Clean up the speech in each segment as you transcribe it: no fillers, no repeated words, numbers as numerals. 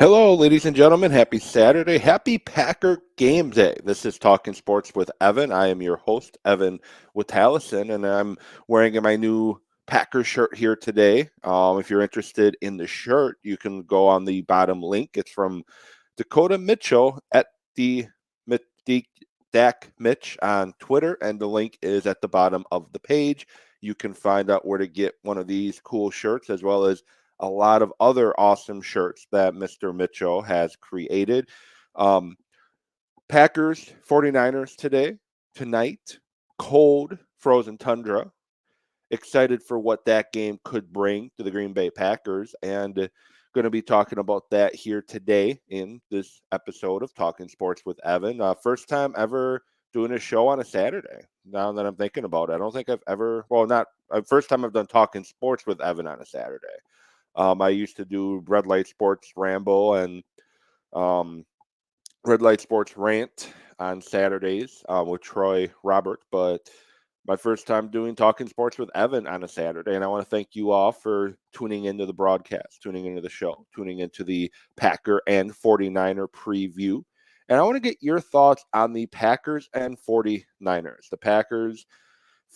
Hello, ladies and gentlemen. Happy Saturday. Happy Packer Game Day. This is Talking Sports with Evan. I am your host, Evan Witallison, and I'm wearing my new Packer shirt here today. If you're interested in the shirt, you can go on the bottom link. It's from Dakota Mitchell at the Dak Mitch on Twitter, and the link is at the bottom of the page. You can find out where to get one of these cool shirts as well as a lot of other awesome shirts that Mr. Mitchell has created. Um, Packers, 49ers tonight, cold, frozen tundra. Excited for what that game could bring to the Green Bay Packers, and going to be talking about that here today in this episode of Talking Sports with Evan. First time ever doing a show on a Saturday. Now that I'm thinking about it, I don't think I've ever, well, not first time I've done Talking Sports with Evan on a Saturday. I used to do Red Light Sports Ramble and um, Red Light Sports Rant on Saturdays with Troy Robert, but my first time doing Talking Sports with Evan on a Saturday. And I want to thank you all for tuning into the broadcast, tuning into the show, tuning into the Packer and 49er preview. And I want to get your thoughts on the Packers and 49ers. The Packers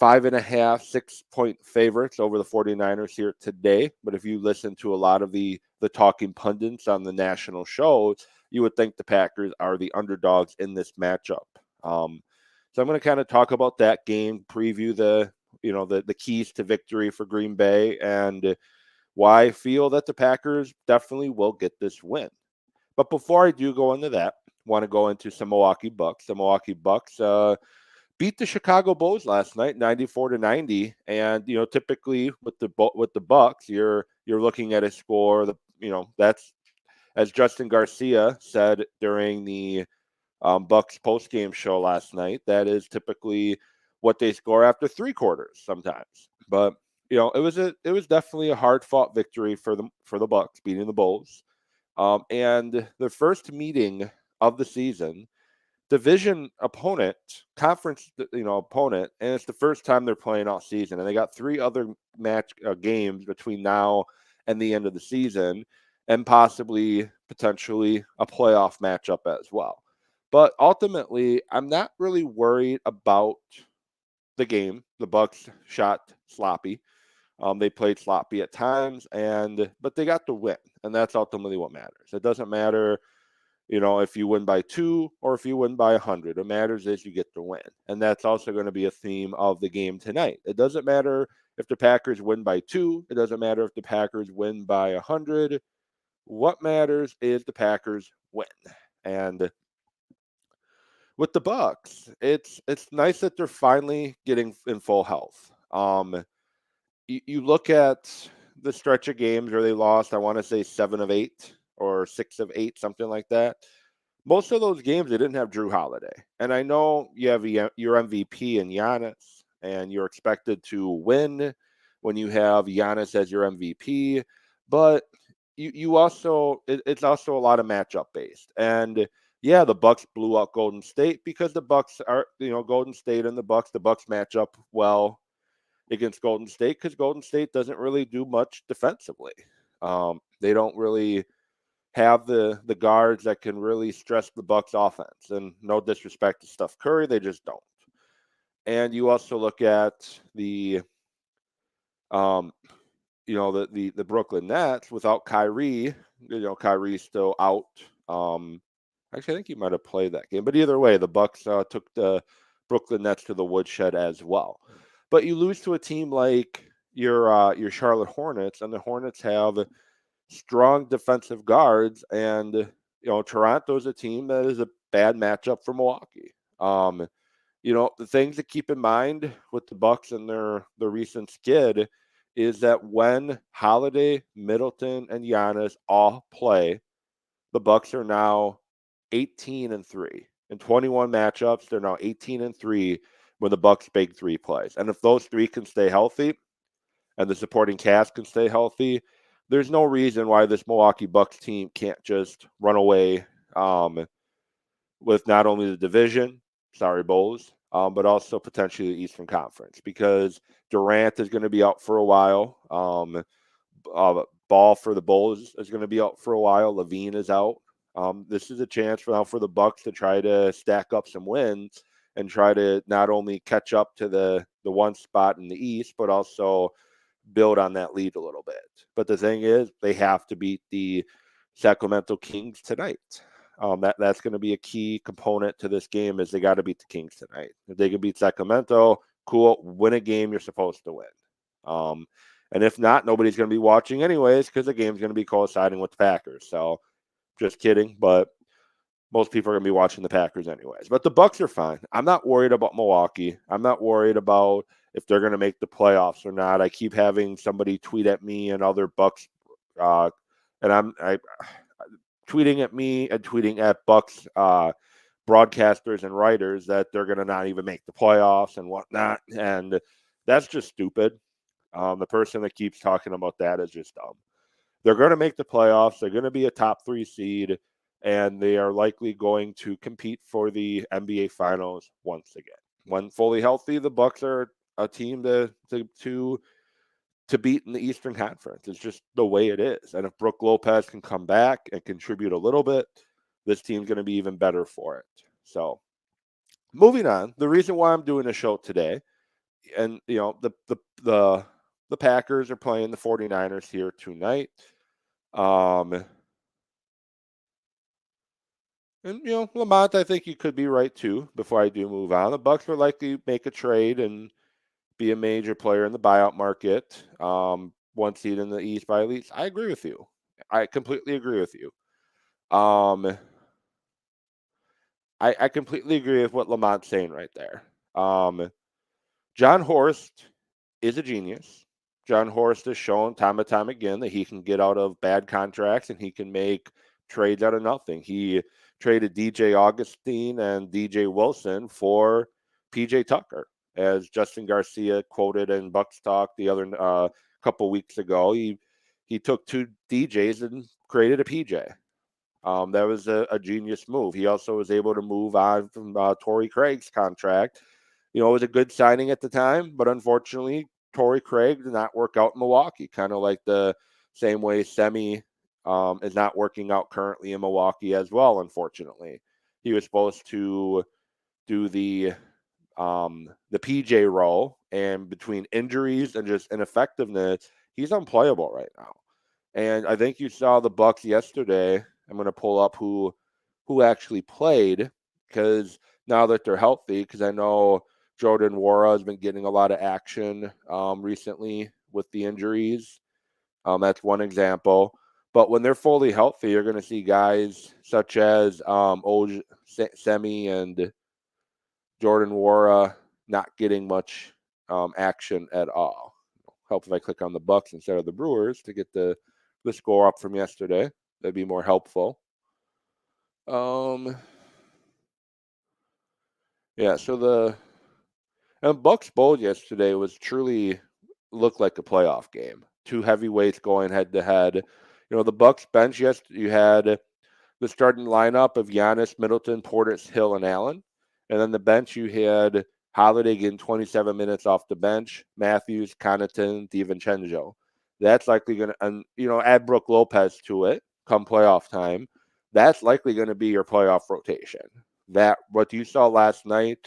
5.5, 6-point favorites over the 49ers here today. But if you listen to a lot of the talking pundits on the national shows, you would think the Packers are the underdogs in this matchup. So I'm going to kind of talk about that game, preview the keys to victory for Green Bay, and why I feel that the Packers definitely will get this win. But before I do go into that, I want to go into some Milwaukee Bucks. The Milwaukee Bucks beat the Chicago Bulls last night, 94-90. And typically with the Bucks, you're looking at a score that's, as Justin Garcia said during the Bucks post-game show last night, that is typically what they score after three quarters sometimes. But it was definitely a hard-fought victory for the Bucks, beating the Bulls. And the first meeting of the season, division opponent, conference opponent, and it's the first time they're playing all season. And they got three other games between now and the end of the season, and potentially a playoff matchup as well. But ultimately, I'm not really worried about the game. The Bucks shot sloppy. They played sloppy at times, but they got the win, and that's ultimately what matters. It doesn't matter, if you win by 2 or if you win by 100. What matters is you get the win, and that's also going to be a theme of the game tonight. It doesn't matter if the Packers win by 2. It doesn't matter if the Packers win by 100. What matters is the Packers win, and with the Bucks, it's nice that they're finally getting in full health. You look at the stretch of games where they lost, I want to say 7 of 8 or 6 of 8, something like that. Most of those games, they didn't have Drew Holiday. And I know you have your MVP in Giannis, and you're expected to win when you have Giannis as your MVP. But you also, it's also a lot of matchup based. And yeah, the Bucks blew out Golden State because the Bucks are, Golden State and the Bucks match up well against Golden State because Golden State doesn't really do much defensively. They don't really have the guards that can really stress the Bucks offense. And no disrespect to Steph Curry, they just don't. And you also look at the the Brooklyn Nets without Kyrie. Kyrie's still out. Actually, I think he might have played that game. But either way, the Bucks took the Brooklyn Nets to the woodshed as well. But you lose to a team like your Charlotte Hornets, and the Hornets have strong defensive guards, and Toronto's a team that is a bad matchup for Milwaukee. The things to keep in mind with the Bucks and their recent skid is that when Holiday, Middleton, and Giannis all play, the Bucks are now 18-3. In 21 matchups, they're now 18-3 when the Bucks' big three plays. And if those three can stay healthy and the supporting cast can stay healthy, there's no reason why this Milwaukee Bucks team can't just run away with not only the division, sorry, Bulls, but also potentially the Eastern Conference, because Durant is going to be out for a while. Ball for the Bulls is going to be out for a while. Levine is out. This is a chance for the Bucks to try to stack up some wins and try to not only catch up to the one spot in the East, but also build on that lead a little bit. But the thing is, they have to beat the Sacramento Kings tonight. That's going to be a key component to this game, is they got to beat the Kings tonight. If they can beat Sacramento, cool, win a game you're supposed to win. And if not, nobody's going to be watching anyways, because the game's going to be coinciding with the Packers. So just kidding, but most people are going to be watching the Packers anyways. But the Bucks are fine. I'm not worried about Milwaukee. I'm not worried about if they're going to make the playoffs or not. I keep having somebody tweet at me and other Bucks, and I'm tweeting at me and tweeting at Bucks broadcasters and writers that they're going to not even make the playoffs and whatnot. And that's just stupid. The person that keeps talking about that is just dumb. They're going to make the playoffs. They're going to be a top 3 seed, and they are likely going to compete for the NBA Finals once again. When fully healthy, the Bucks are a team to beat in the Eastern Conference. It's just the way it is. And if Brook Lopez can come back and contribute a little bit, this team's going to be even better for it. So, moving on, the reason why I'm doing a show today, and the Packers are playing the 49ers here tonight. And, Lamont, I think you could be right, too, before I do move on. The Bucks will likely make a trade and be a major player in the buyout market. One seed in the East by at least. I agree with you. I completely agree with you. I completely agree with what Lamont's saying right there. John Horst is a genius. John Horst has shown time and time again that he can get out of bad contracts and he can make trades out of nothing. He traded DJ Augustine and DJ Wilson for PJ Tucker, as Justin Garcia quoted in Bucks Talk the other couple weeks ago. He took 2 DJs and created a PJ. That was a genius move. He also was able to move on from Torrey Craig's contract. It was a good signing at the time, but unfortunately, Torrey Craig did not work out in Milwaukee, kind of like the same way Semi is not working out currently in Milwaukee as well, unfortunately. He was supposed to do the PJ role, and between injuries and just ineffectiveness, he's unplayable right now. And I think you saw the Bucks yesterday. I'm going to pull up who actually played, because now that they're healthy, because I know Jordan Nwora has been getting a lot of action recently with the injuries. That's one example. But when they're fully healthy, you're going to see guys such as Semi and Jordan Nwora not getting much action at all. Help if I click on the Bucks instead of the Brewers to get the score up from yesterday. That'd be more helpful. Yeah, so the Bucks Bowl yesterday looked like a playoff game. 2 heavyweights going head to head. The Bucks bench, yes, you had the starting lineup of Giannis, Middleton, Portis, Hill, and Allen. And then the bench, you had Holiday getting 27 minutes off the bench, Matthews, Connaughton, DiVincenzo. That's likely going to, add Brook Lopez to it come playoff time. That's likely going to be your playoff rotation. What you saw last night,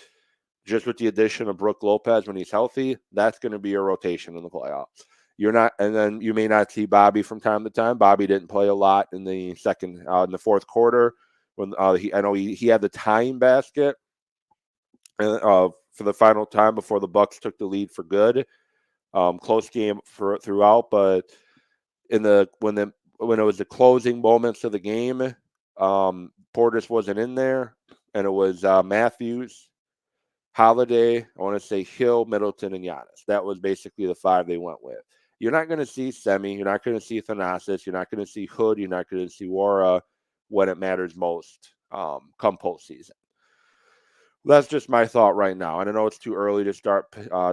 just with the addition of Brook Lopez when he's healthy, that's going to be your rotation in the playoffs. And then you may not see Bobby from time to time. Bobby didn't play a lot in the in the fourth quarter when he had the tying basket for the final time before the Bucks took the lead for good. Close game throughout, but when it was the closing moments of the game, Portis wasn't in there, and it was Matthews, Holiday, I want to say Hill, Middleton, and Giannis. That was basically the 5 they went with. You're not going to see Semi. You're not going to see Thanasis. You're not going to see Hood. You're not going to see Nwora when it matters most come postseason. That's just my thought right now. And I know it's too early to start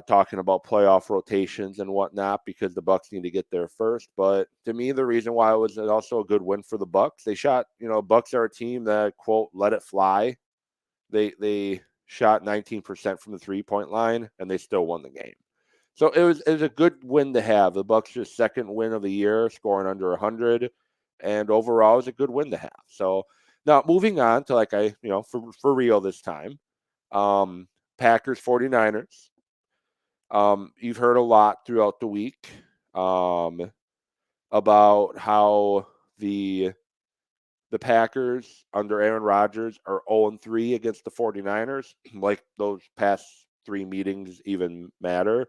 talking about playoff rotations and whatnot, because the Bucks need to get there first. But to me, the reason why it was also a good win for the Bucks, they shot, Bucks are a team that, quote, let it fly. They shot 19% from the 3-point line, and they still won the game. So it was a good win to have. The Bucks' just second win of the year, scoring under 100, and overall it was a good win to have. So now moving on to for real this time, Packers 49ers. You've heard a lot throughout the week about how the Packers under Aaron Rodgers are 0-3 against the 49ers. Like those past three meetings even matter.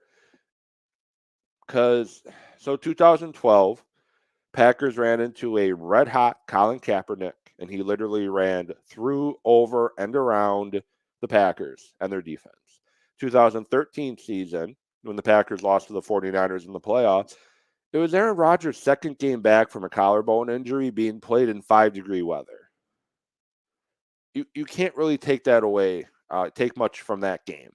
Because, 2012, Packers ran into a red-hot Colin Kaepernick, and he literally ran through, over, and around the Packers and their defense. 2013 season, when the Packers lost to the 49ers in the playoffs, it was Aaron Rodgers' second game back from a collarbone injury being played in 5-degree weather. You can't really take that away, take much from that game.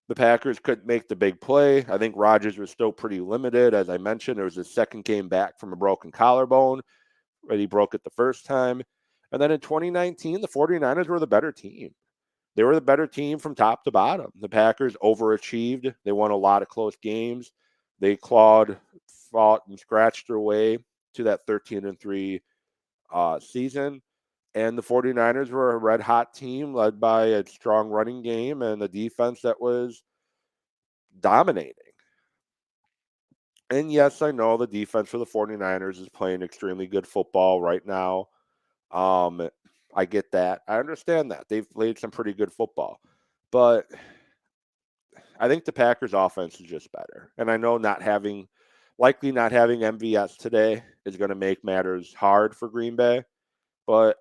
The Packers couldn't make the big play. I think Rodgers was still pretty limited. As I mentioned, it was his second game back from a broken collarbone, but he broke it the first time. And then in 2019, the 49ers were the better team. They were the better team from top to bottom. The Packers overachieved. They won a lot of close games. They clawed, fought, and scratched their way to that 13-3 season. And the 49ers were a red-hot team led by a strong running game and a defense that was dominating. And yes, I know the defense for the 49ers is playing extremely good football right now. I get that. I understand that. They've played some pretty good football. But I think the Packers offense is just better. And I know likely not having MVS today is going to make matters hard for Green Bay. But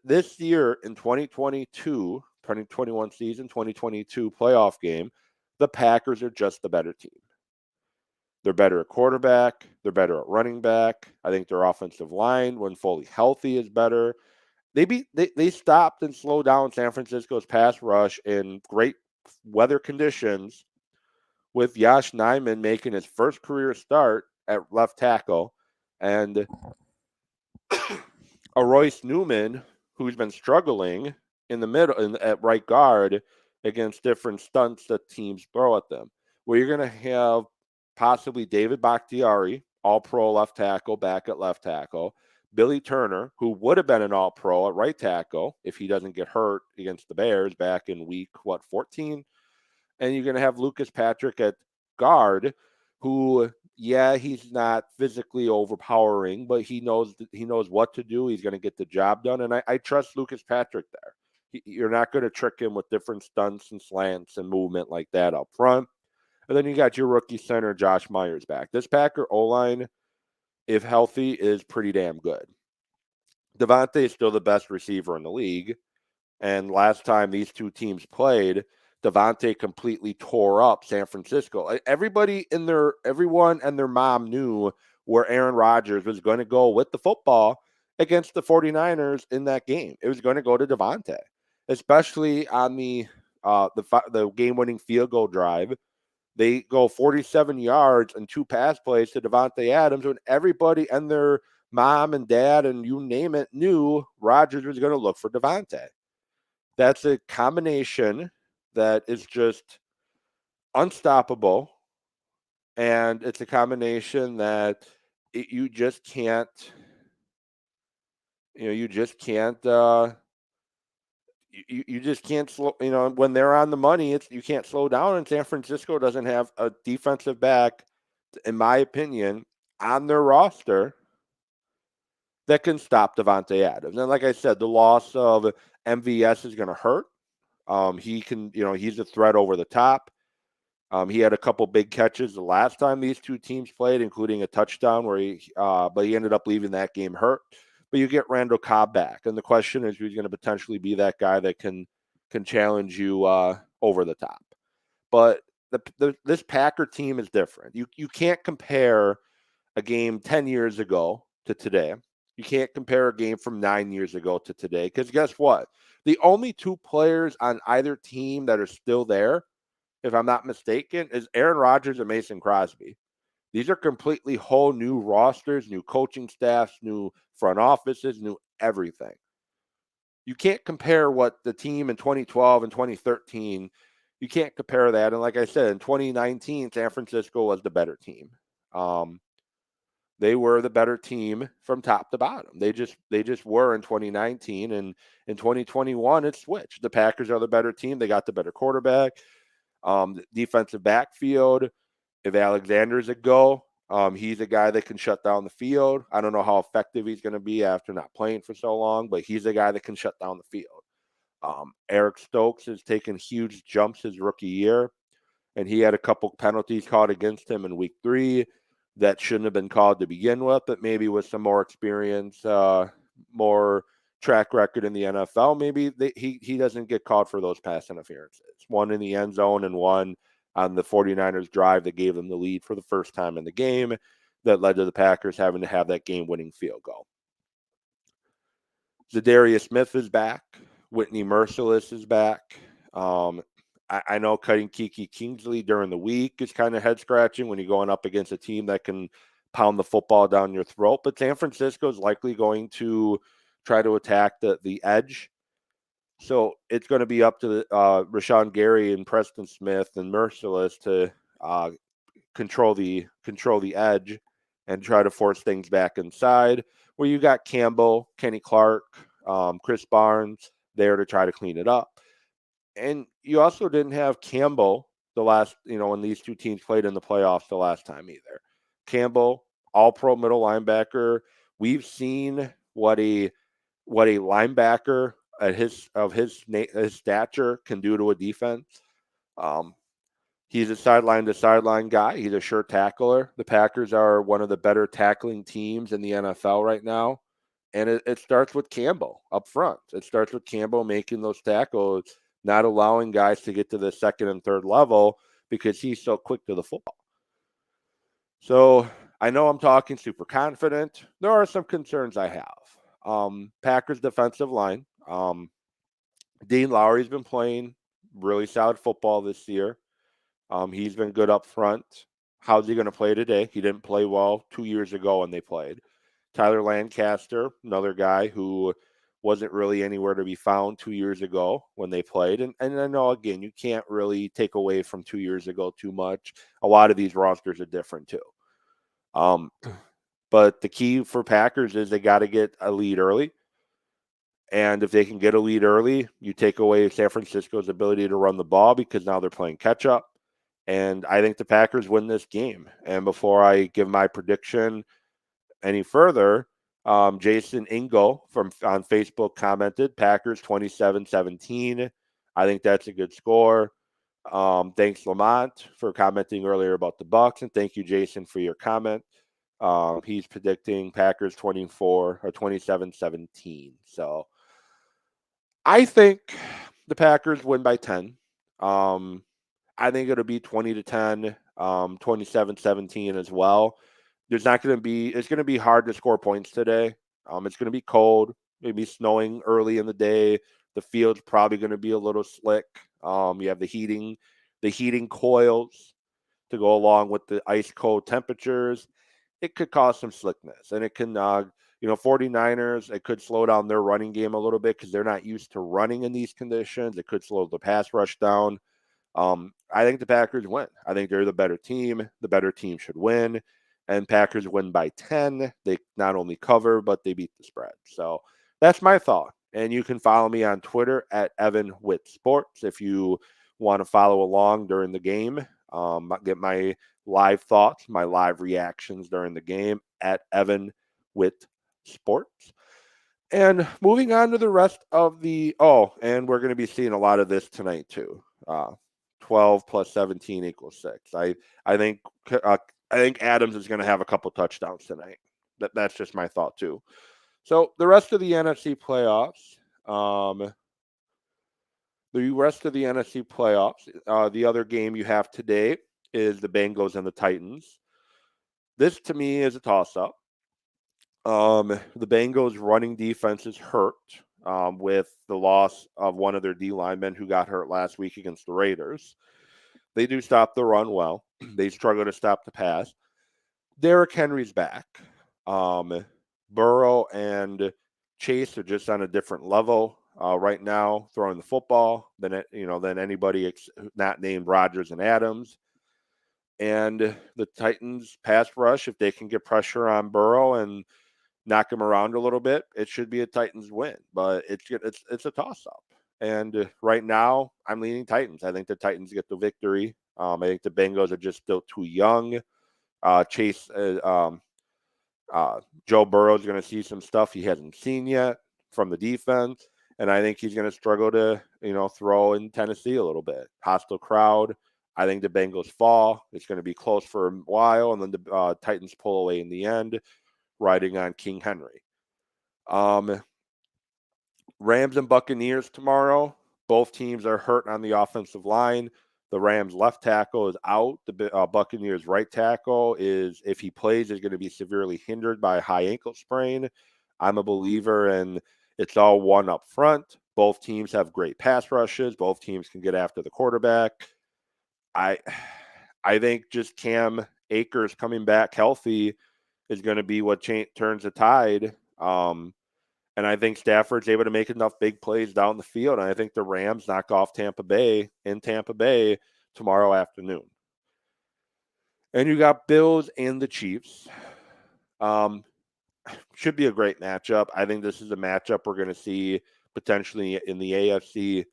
this year in 2021 season, 2022 playoff game, the Packers are just the better team. They're better at quarterback. They're better at running back. I think their offensive line, when fully healthy, is better. They stopped and slowed down San Francisco's pass rush in great weather conditions, with Josh Nijman making his first career start at left tackle, and a Royce Newman who's been struggling in the middle at right guard against different stunts that teams throw at them. Where you're going to have possibly David Bakhtiari, all-pro left tackle, back at left tackle. Billy Turner, who would have been an all-pro at right tackle if he doesn't get hurt against the Bears back in week, 14? And you're going to have Lucas Patrick at guard, who, yeah, he's not physically overpowering, but he knows what to do. He's going to get the job done. And I trust Lucas Patrick there. You're not going to trick him with different stunts and slants and movement like that up front. And then you got your rookie center, Josh Myers, back. This Packer O-line, if healthy, is pretty damn good. Devontae is still the best receiver in the league. And last time these two teams played, Devontae completely tore up San Francisco. Everyone and their mom knew where Aaron Rodgers was going to go with the football against the 49ers in that game. It was going to go to Devontae, especially on the game-winning field goal drive. They go 47 yards and 2 pass plays to Davante Adams when everybody and their mom and dad and you name it knew Rodgers was going to look for Devontae. That's a combination that is just unstoppable, and it's a combination that you just can't slow. When they're on the money, you can't slow down. And San Francisco doesn't have a defensive back, in my opinion, on their roster that can stop Davante Adams. And like I said, the loss of MVS is going to hurt. He's a threat over the top. He had a couple big catches the last time these two teams played, including a touchdown but he ended up leaving that game hurt. But you get Randall Cobb back, and the question is who's going to potentially be that guy that can challenge you over the top. But this Packer team is different. You can't compare a game 10 years ago to today. You can't compare a game from 9 years ago to today, because guess what? The only two players on either team that are still there, if I'm not mistaken, is Aaron Rodgers and Mason Crosby. These are completely whole new rosters, new coaching staffs, new front offices, new everything. You can't compare what the team in 2012 and 2013 You can't compare that. And like I said, in 2019, San Francisco was the better team. They were the better team from top to bottom. They just were in 2019, and in 2021 it switched. The Packers are the better team. They got the better quarterback. The defensive backfield. If Alexander's a go, he's a guy that can shut down the field. I don't know how effective he's going to be after not playing for so long, but he's a guy that can shut down the field. Eric Stokes has taken huge jumps his rookie year, and he had a couple penalties called against him in week 3 that shouldn't have been called to begin with, but maybe with some more experience, more track record in the NFL, maybe he doesn't get called for those pass interferences. One in the end zone and one on the 49ers drive that gave them the lead for the first time in the game that led to the Packers having to have that game-winning field goal. Zadarius Smith is back. Whitney Merciless is back. I know cutting Kiki Kingsley during the week is kind of head-scratching when you're going up against a team that can pound the football down your throat, but San Francisco is likely going to try to attack the edge. So it's going to be up to Rashawn Gary and Preston Smith and Merciless to control the edge and try to force things back inside, where you got Campbell, Kenny Clark, Chris Barnes there to try to clean it up. And you also didn't have Campbell the last, when these two teams played in the playoffs the last time either. Campbell, all-pro middle linebacker. We've seen what a linebacker at his stature can do to a defense. He's a sideline-to-sideline guy. He's a sure tackler. The Packers are one of the better tackling teams in the NFL right now. And it starts with Campbell up front. It starts with Campbell making those tackles, not allowing guys to get to the second and third level because he's so quick to the football. So I know I'm talking super confident. There are some concerns I have. Packers defensive line. Dean Lowry's been playing really solid football this year. He's been good up front. How's he going to play today? He didn't play well 2 years ago when they played. Tyler Lancaster, another guy who wasn't really anywhere to be found 2 years ago when they played. And I know, again, you can't really take away from 2 years ago too much. A lot of these rosters are different too. But the key for Packers is they got to get a lead early. And if they can get a lead early, you take away San Francisco's ability to run the ball because now they're playing catch up. And I think the Packers win this game. And before I give my prediction any further, Jason Ingle on Facebook commented, Packers 27-17. I think that's a good score. Thanks, Lamont, for commenting earlier about the Bucks. And thank you, Jason, for your comment. He's predicting Packers 27-17. So I think the Packers win by 10. I think it'll be 20-10, 27-17 as well. It's going to be hard to score points today. It's going to be cold, maybe snowing early in the day. The field's probably going to be a little slick. You have the heating coils to go along with the ice cold temperatures. It could cause some slickness, and it can, 49ers, it could slow down their running game a little bit because they're not used to running in these conditions. It could slow the pass rush down. I think the Packers win. I think they're the better team. The better team should win. And Packers win by 10. They not only cover, but they beat the spread. So that's my thought. And you can follow me on Twitter at EvanWittSports if you want to follow along during the game. Get my live thoughts, my live reactions during the game at EvanWittSports. And moving on to the rest of and we're going to be seeing a lot of this tonight too. 12 plus 17 equals 6. I think Adams is going to have a couple touchdowns tonight. That's just my thought too. So the rest of the NFC playoffs. The other game you have today is the Bengals and the Titans. This to me is a toss-up. The Bengals running defense is hurt with the loss of one of their D linemen who got hurt last week against the Raiders. They do stop the run well. They struggle to stop the pass. Derrick Henry's back. Burrow and Chase are just on a different level. right now throwing the football than anybody not named Rodgers and Adams. And the Titans pass rush, if they can get pressure on Burrow and knock him around a little bit, it should be a Titans win. But it's a toss up. And right now, I'm leaning Titans. I think the Titans get the victory. I think the Bengals are just still too young. Chase Joe Burrow is going to see some stuff he hasn't seen yet from the defense, and I think he's going to struggle to throw in Tennessee a little bit. Hostile crowd. I think the Bengals fall. It's going to be close for a while, and then the Titans pull away in the end, riding on King Henry. Rams and Buccaneers tomorrow. Both teams are hurt on the offensive line. The Rams left tackle is out. The Buccaneers right tackle is, if he plays, is going to be severely hindered by a high ankle sprain. I'm a believer in it's all one up front. Both teams have great pass rushes. Both teams can get after the quarterback. I think just Cam Akers coming back healthy is going to be what turns the tide. And I think Stafford's able to make enough big plays down the field. And I think the Rams knock off Tampa Bay tomorrow afternoon. And you got Bills and the Chiefs. Should be a great matchup. I think this is a matchup we're going to see potentially in the AFC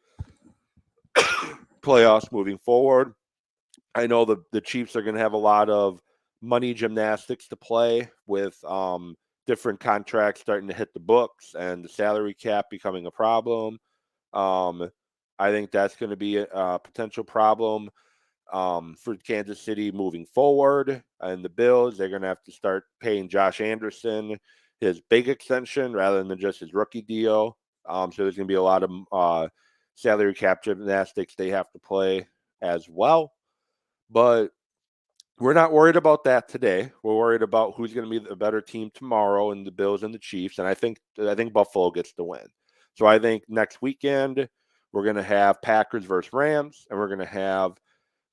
playoffs moving forward. I know the Chiefs are going to have a lot of money gymnastics to play with different contracts starting to hit the books and the salary cap becoming a problem. I think that's going to be a potential problem for Kansas City moving forward. And the Bills, they're going to have to start paying Josh Anderson his big extension rather than just his rookie deal. So there's going to be a lot of salary cap gymnastics they have to play as well. But we're not worried about that today. We're worried about who's going to be the better team tomorrow, and the Bills and the Chiefs. And I think Buffalo gets the win. So I think next weekend we're going to have Packers versus Rams, and we're going to have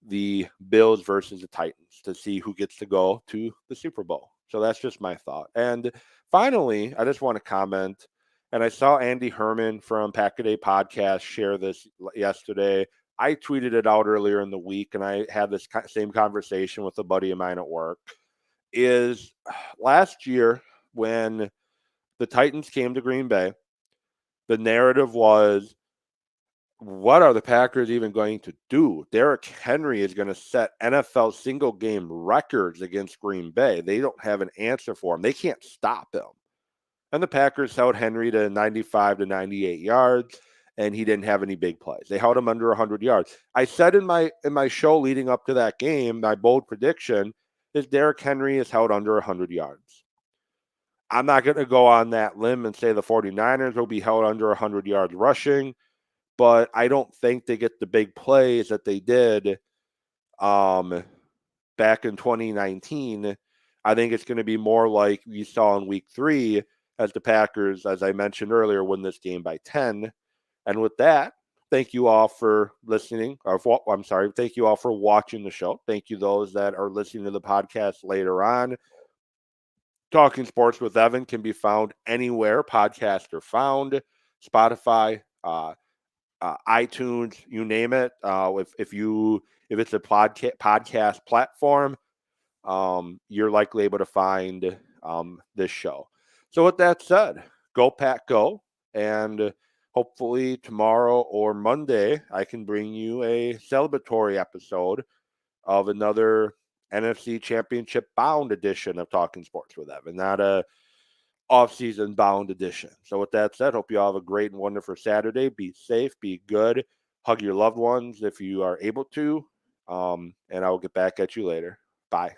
the Bills versus the Titans to see who gets to go to the Super Bowl. So that's just my thought. And finally, I just want to comment, and I saw Andy Herman from Pack-A-Day Podcast share this yesterday. I tweeted it out earlier in the week, and I had this same conversation with a buddy of mine at work, is last year when the Titans came to Green Bay, the narrative was, what are the Packers even going to do? Derrick Henry is going to set NFL single-game records against Green Bay. They don't have an answer for him. They can't stop him. And the Packers held Henry to 95 to 98 yards, and he didn't have any big plays. They held him under 100 yards. I said in my show leading up to that game, my bold prediction is Derrick Henry is held under 100 yards. I'm not going to go on that limb and say the 49ers will be held under 100 yards rushing, but I don't think they get the big plays that they did back in 2019. I think it's going to be more like we saw in week 3 as the Packers, as I mentioned earlier, win this game by 10. And with that, thank you all for listening. Thank you all for watching the show. Thank you those that are listening to the podcast later on. Talking Sports with Evan can be found anywhere podcasts are found. Spotify, iTunes, you name it. If it's a podcast platform, you're likely able to find this show. So with that said, go Pack Go, and hopefully tomorrow or Monday I can bring you a celebratory episode of another NFC Championship bound edition of Talking Sports with Evan, not a off-season bound edition. So with that said, hope you all have a great and wonderful Saturday. Be safe, be good, hug your loved ones if you are able to, and I will get back at you later. Bye.